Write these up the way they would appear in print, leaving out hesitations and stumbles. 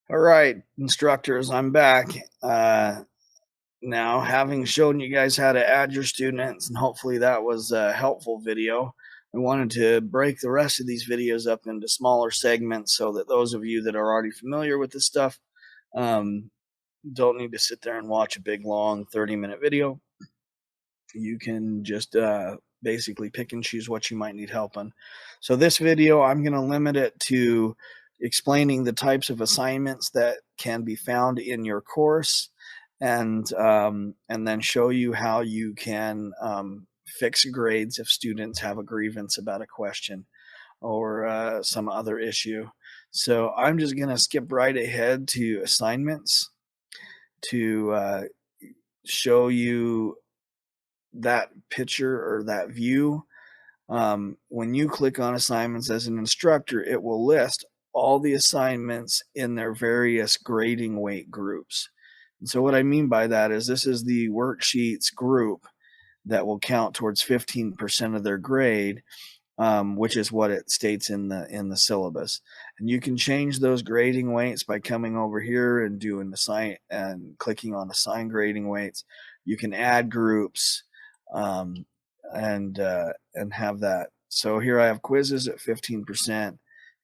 All right, instructors, I'm back. Now, having shown you guys how to add your students, and hopefully that was a helpful video, I wanted to break the rest of these videos up into smaller segments so that those of you that are already familiar with this stuff um, don't need to sit there and watch a big, long 30-minute video. You can just basically pick and choose what you might need help on. So this video, I'm going to limit it to explaining the types of assignments that can be found in your course, and then show you how you can fix grades if students have a grievance about a question or some other issue. So I'm just going to skip right ahead to assignments to show you that picture or that view. When you click on assignments as an instructor, it will list all the assignments in their various grading weight groups. And so what I mean by that is this is the worksheets group that will count towards 15% of their grade, which is what it states in the syllabus. And you can change those grading weights by coming over here and doing assign and clicking on assign grading weights. You can add groups, um, and have that. So here I have quizzes at 15%,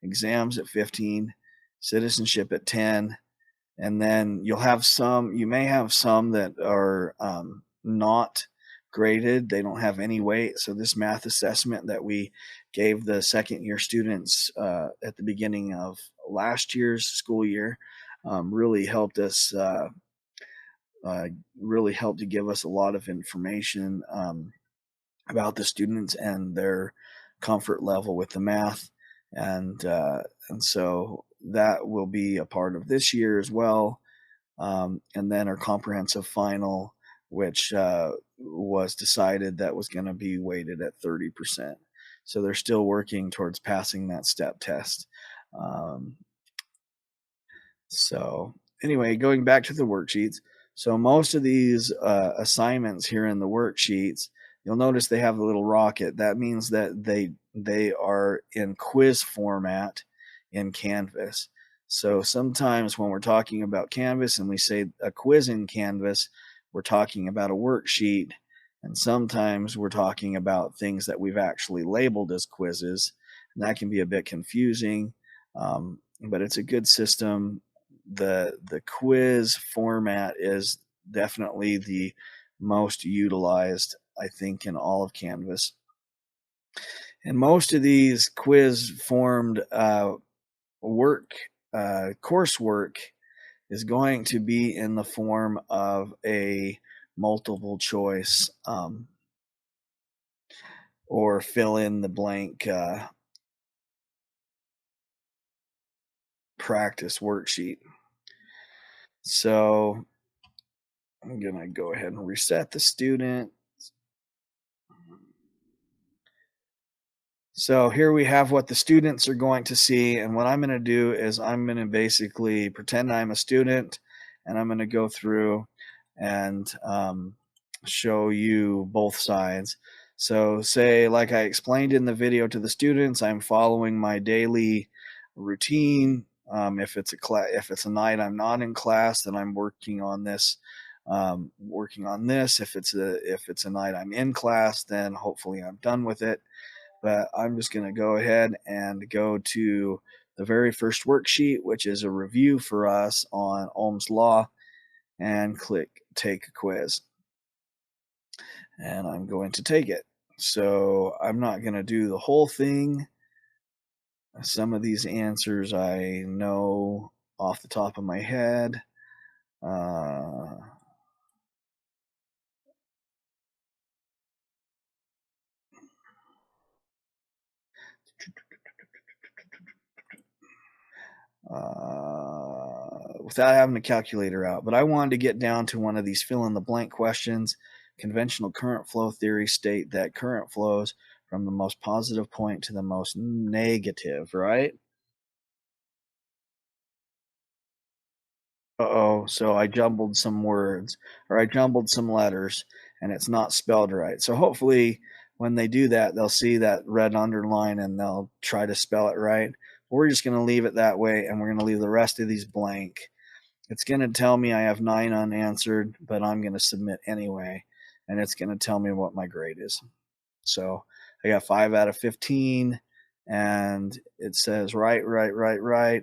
exams at 15, citizenship at 10, and then you may have some that are not graded. They don't have any weight. So this math assessment that we gave the second year students at the beginning of last year's school year really helped us. Really helped to give us a lot of information about the students and their comfort level with the math, and so that will be a part of this year as well. And then our comprehensive final, which was decided that was going to be weighted at 30%. So they're still working towards passing that step test. Um, so anyway, going back to the worksheets. So most of these assignments here in the worksheets, you'll notice they have a little rocket. That means that they are in quiz format in Canvas. So sometimes when we're talking about Canvas and we say a quiz in Canvas, we're talking about a worksheet. And sometimes we're talking about things that we've actually labeled as quizzes. And that can be a bit confusing, but it's a good system. The quiz format is definitely the most utilized, I think, in all of Canvas. And most of these quiz formed coursework is going to be in the form of a multiple choice or fill in the blank practice worksheet. So I'm going to go ahead and reset the student. So here we have what the students are going to see. And what I'm going to do is I'm going to basically pretend I'm a student, and I'm going to go through and show you both sides. So say, like I explained in the video to the students, I'm following my daily routine. If it's a night I'm not in class, then I'm working on this. If it's a night I'm in class, then hopefully I'm done with it. But I'm just going to go ahead and go to the very first worksheet, which is a review for us on Ohm's Law, and click Take a Quiz. And I'm going to take it. So I'm not going to do the whole thing. Some of these answers I know off the top of my head. Without having a calculator out, but I wanted to get down to one of these fill in the blank questions. Conventional current flow theory state that current flows from the most positive point to the most negative, right? Uh-oh, so I jumbled some words, or I jumbled some letters, and it's not spelled right. So hopefully when they do that, they'll see that red underline and they'll try to spell it right. we're just going to leave it that way, and we're going to leave the rest of these blank. It's going to tell me I have 9 unanswered, but I'm going to submit anyway, and it's going to tell me what my grade is. So I got 5 out of 15, and it says right, right, right, right.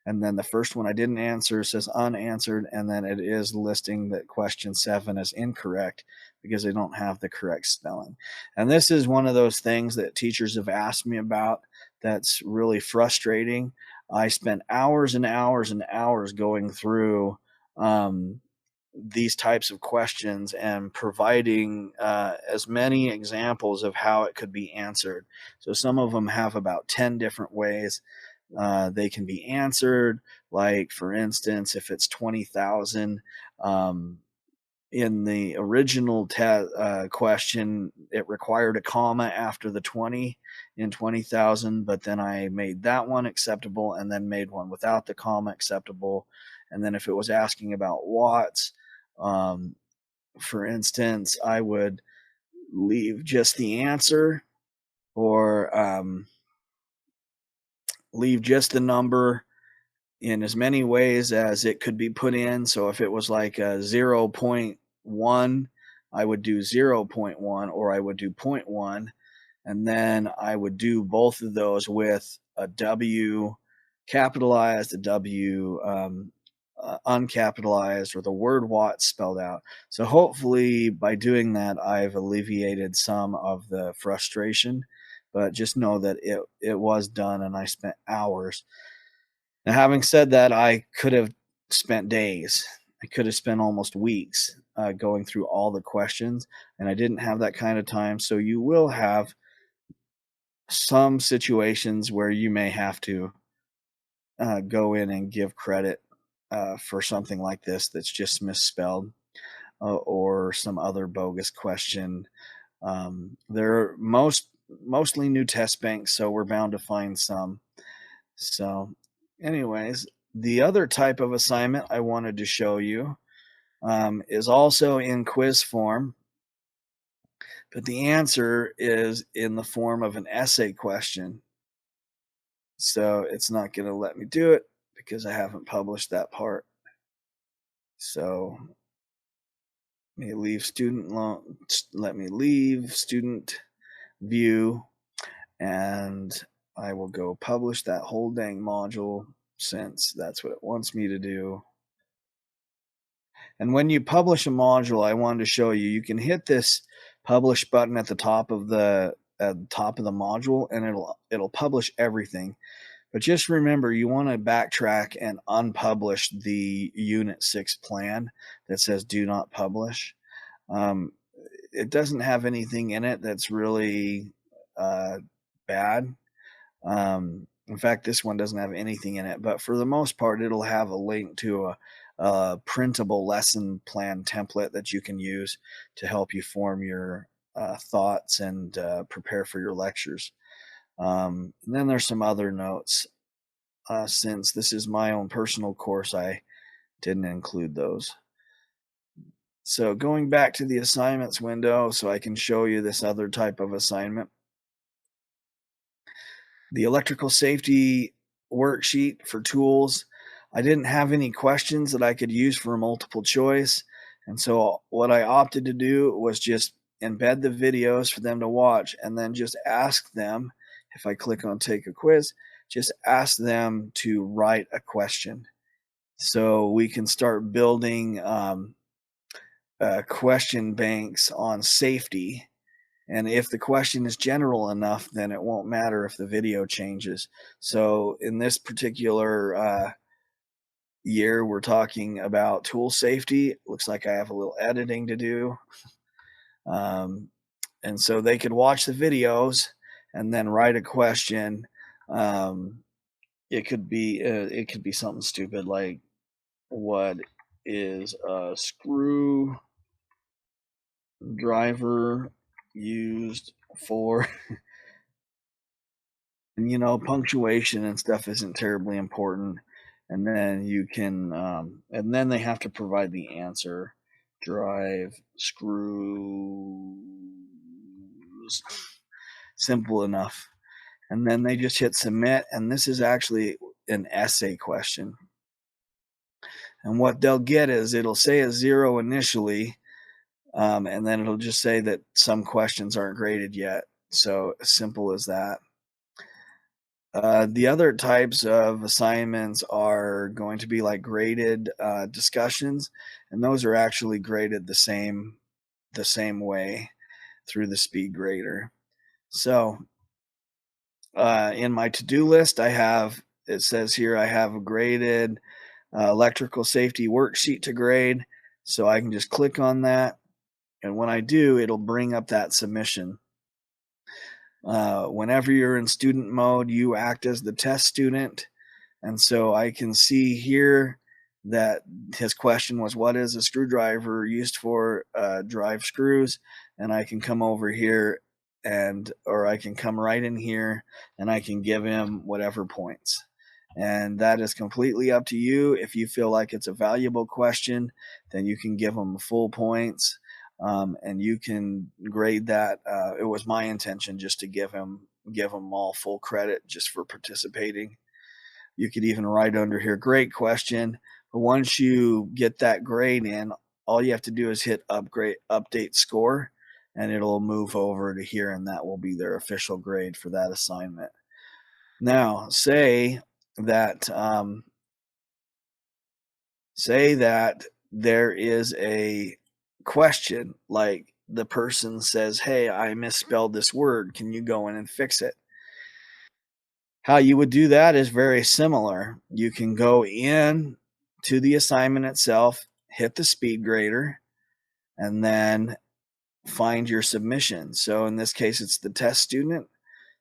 And then the first one I didn't answer says unanswered, and then it is listing that question 7 is incorrect because they don't have the correct spelling. And this is one of those things that teachers have asked me about that's really frustrating. I spent hours and hours and hours going through these types of questions and providing as many examples of how it could be answered. So some of them have about 10 different ways they can be answered. Like, for instance, if it's 20,000, in the original question, it required a comma after the 20 in 20,000, but then I made that one acceptable and then made one without the comma acceptable. And then if it was asking about watts, um, for instance, I would leave just the answer, or leave just the number in as many ways as it could be put in. So if it was like a 0.1, I would do 0.1, or I would do 0.1. And then I would do both of those with a W capitalized, a W uncapitalized, or the word watt spelled out. So hopefully by doing that, I've alleviated some of the frustration. But just know that it was done, and I spent hours. Now, having said that, I could have spent days. I could have spent almost weeks going through all the questions, and I didn't have that kind of time. So you will have some situations where you may have to go in and give credit for something like this that's just misspelled, or some other bogus question. They're mostly new test banks, so we're bound to find some. So, anyways, the other type of assignment I wanted to show you is also in quiz form, but the answer is in the form of an essay question. So it's not going to let me do it because I haven't published that part. So let me leave student view, and I will go publish that whole dang module, since that's what it wants me to do. And when you publish a module, I wanted to show you, you can hit this publish button at the top of the module, and it'll publish everything. But just remember, you want to backtrack and unpublish the Unit 6 plan that says do not publish. It doesn't have anything in it that's really bad. In fact, this one doesn't have anything in it, but for the most part, it'll have a link to a printable lesson plan template that you can use to help you form your thoughts and prepare for your lectures. And then there's some other notes. Since this is my own personal course, I didn't include those. So going back to the assignments window so I can show you this other type of assignment. The electrical safety worksheet for tools, I didn't have any questions that I could use for a multiple choice. And so what I opted to do was just embed the videos for them to watch, and then just ask them, if I click on take a quiz, just ask them to write a question. So we can start building question banks on safety. And if the question is general enough, then it won't matter if the video changes. So in this particular year, we're talking about tool safety. It looks like I have a little editing to do. And so they could watch the videos and then write a question. It could be something stupid like, what is a screw driver used for? And punctuation and stuff isn't terribly important. And then you can and then they have to provide the answer. Drive screws. Simple enough. and then they just hit submit, and this is actually an essay question. And what they'll get is it'll say a 0 initially, and then it'll just say that some questions aren't graded yet. So as simple as that. The other types of assignments are going to be like graded discussions, and those are actually graded the same way through the speed grader. So in my to-do list, it says here I have a graded electrical safety worksheet to grade. So I can just click on that. And when I do, it'll bring up that submission. Whenever you're in student mode, you act as the test student. And so I can see here that his question was, what is a screwdriver used for? Drive screws. And I can come over here or I can come right in here and I can give him whatever points. And that is completely up to you. If you feel like it's a valuable question, then you can give them full points, and you can grade that. It was my intention just to give him all full credit just for participating. You could even write under here, great question. But once you get that grade in, all you have to do is hit update score, and it'll move over to here, and that will be their official grade for that assignment. Now, say that there is a question, like the person says, hey, I misspelled this word, can you go in and fix it? How you would do that is very similar. You can go in to the assignment itself, hit the speed grader, and then find your submission. So in this case, it's the test student.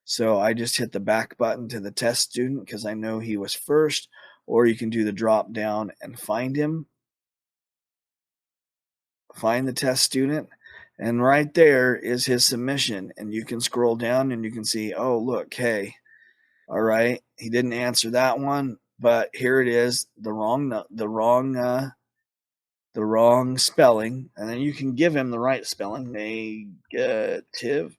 So I just hit the back button to the test student because I know he was first, or you can do the drop down and find him. Find the test student, and right there is his submission. And you can scroll down and you can see, oh, look, hey, all right, he didn't answer that one, but here it is, the wrong spelling, and then you can give him the right spelling, negative,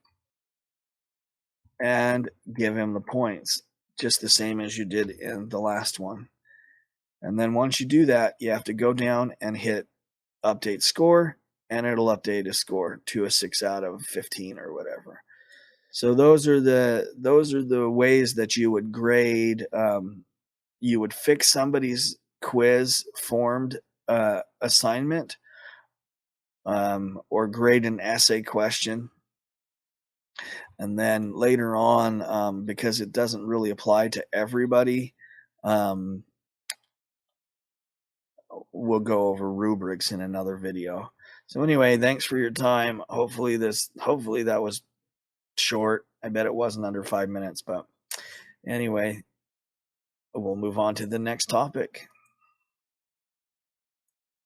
and give him the points, just the same as you did in the last one. And then once you do that, you have to go down and hit update score, and it'll update a score to a 6 out of 15 or whatever. So those are the ways that you would grade. You would fix somebody's quiz formed assignment, or grade an essay question. And then later on, because it doesn't really apply to everybody, we'll go over rubrics in another video. So anyway, thanks for your time. Hopefully that was short. I bet it wasn't under 5 minutes, but anyway, we'll move on to the next topic.